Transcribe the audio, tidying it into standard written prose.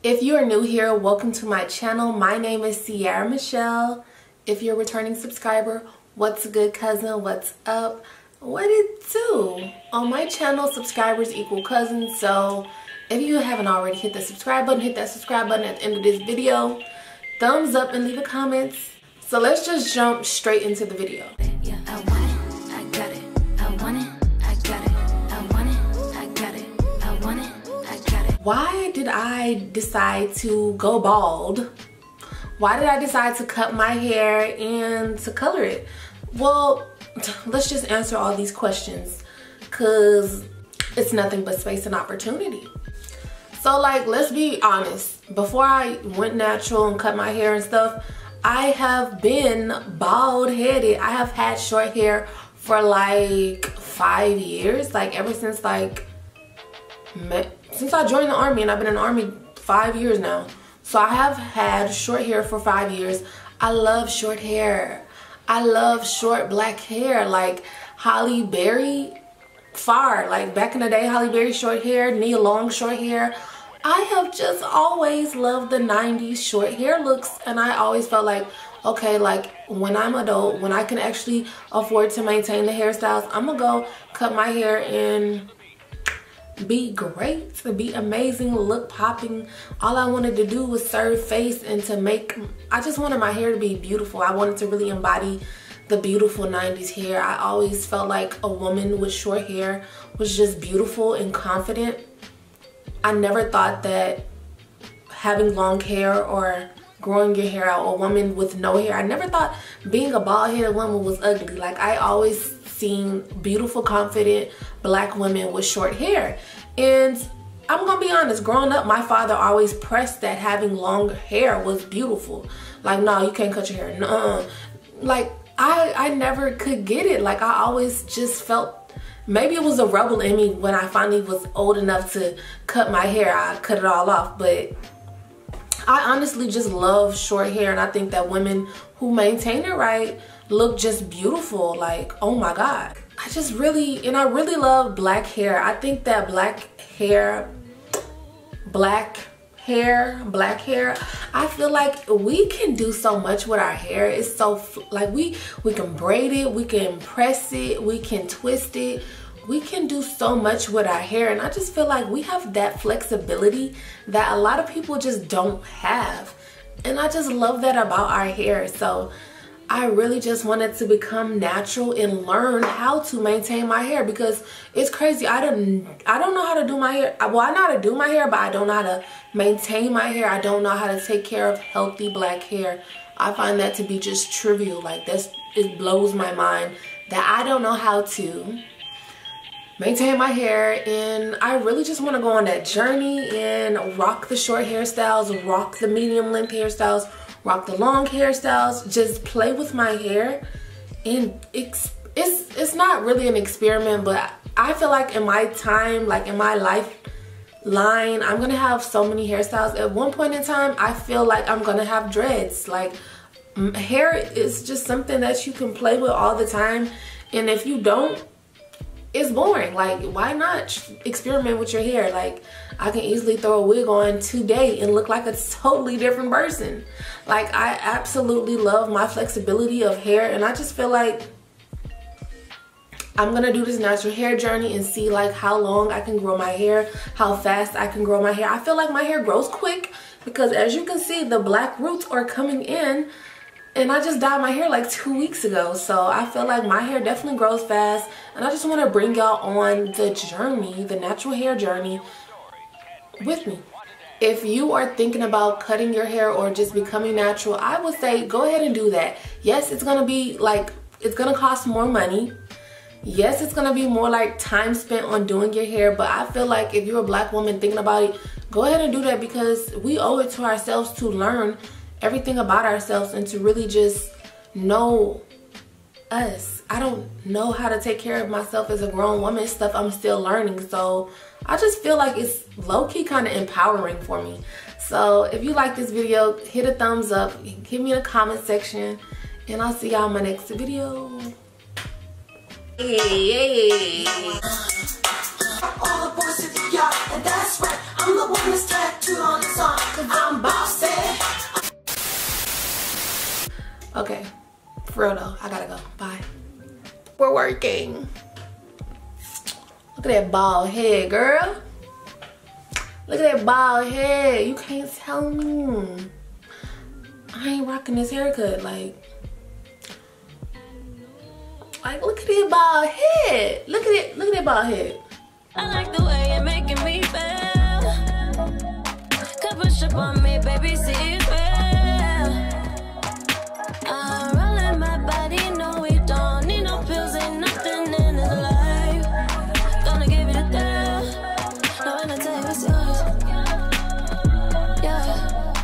If you are new here, welcome to my channel. My name is Sierra Michelle. If you're a returning subscriber, what's good, cousin? What's up? What it do? On my channel, subscribers equal cousins. So if you haven't already, hit the subscribe button, hit that subscribe button at the end of this video. Thumbs up and leave a comment. So let's just jump straight into the video. Yeah, I want it, I got it. I want it, I got it. I want it, I got it. I want it, I got it. Why did I decide to go bald? Why did I decide to cut my hair and to color it? Well, let's just answer all these questions because it's nothing but space and opportunity. So like, let's be honest. Before I went natural and cut my hair and stuff, I have been bald-headed. I have had short hair for like 5 years. Like ever since I joined the army, and I've been in the army 5 years now. So I have had short hair for 5 years. I love short hair. I love short black hair, like Halle Berry, far. Like back in the day, Halle Berry short hair, Nia Long short hair. I have just always loved the 90s short hair looks, and I always felt like, okay, like when I'm adult, when I can actually afford to maintain the hairstyles, I'm gonna go cut my hair and be great, be amazing, look popping. All I wanted to do was serve face and to make, I just wanted my hair to be beautiful. I wanted to really embody the beautiful 90s hair. I always felt like a woman with short hair was just beautiful and confident. I never thought that having long hair or growing your hair out, a woman with no hair, I never thought being a bald-headed woman was ugly. Like I always seen beautiful, confident black women with short hair. And I'm gonna be honest, growing up, my father always pressed that having long hair was beautiful. Like, no, you can't cut your hair. Nuh-uh. Like, I never could get it. Like, I always just felt, maybe it was a rebel in me when I finally was old enough to cut my hair. I cut it all off, but I honestly just love short hair, and I think that women who maintain it right look just beautiful. Like, oh my God. I just really, and I really love black hair. I think that black hair, I feel like we can do so much with our hair. It's so, like we can braid it, we can press it, we can twist it. We can do so much with our hair, and I just feel like we have that flexibility that a lot of people just don't have. And I just love that about our hair. So I really just wanted to become natural and learn how to maintain my hair, because it's crazy. I don't know how to do my hair. Well, I know how to do my hair, but I don't know how to maintain my hair. I don't know how to take care of healthy black hair. I find that to be just trivial. Like it blows my mind that I don't know how to maintain my hair, and I really just want to go on that journey and rock the short hairstyles, rock the medium length hairstyles, rock the long hairstyles, just play with my hair. And it's not really an experiment, but I feel like in my time, like in my lifeline, I'm gonna have so many hairstyles. At one point in time, I feel like I'm gonna have dreads. Like hair is just something that you can play with all the time, and if you don't, it's boring. Like, why not experiment with your hair? Like, I can easily throw a wig on today and look like a totally different person. Like, I absolutely love my flexibility of hair, and I just feel like I'm gonna do this natural hair journey and see like how long I can grow my hair, how fast I can grow my hair. I feel like my hair grows quick because, as you can see, the black roots are coming in. And I just dyed my hair like 2 weeks ago. So I feel like my hair definitely grows fast. And I just want to bring y'all on the journey, the natural hair journey with me. If you are thinking about cutting your hair or just becoming natural, I would say go ahead and do that. Yes, it's going to be like, it's going to cost more money. Yes, it's going to be more like time spent on doing your hair. But I feel like if you're a black woman thinking about it, go ahead and do that, because we owe it to ourselves to learn everything about ourselves and to really just know us. I don't know how to take care of myself as a grown woman. Stuff I'm still learning. So I just feel like it's low-key kind of empowering for me. So if you like this video, hit a thumbs up, give me a comment section, and I'll see y'all in my next video. Hey. For real though, I gotta go. Bye. We're working. Look at that bald head, girl. Look at that bald head. You can't tell me. I ain't rocking this haircut. Like look at that bald head. Look at it. Look at that bald head. I like the way you're making me feel. Come push up on me, baby, see it.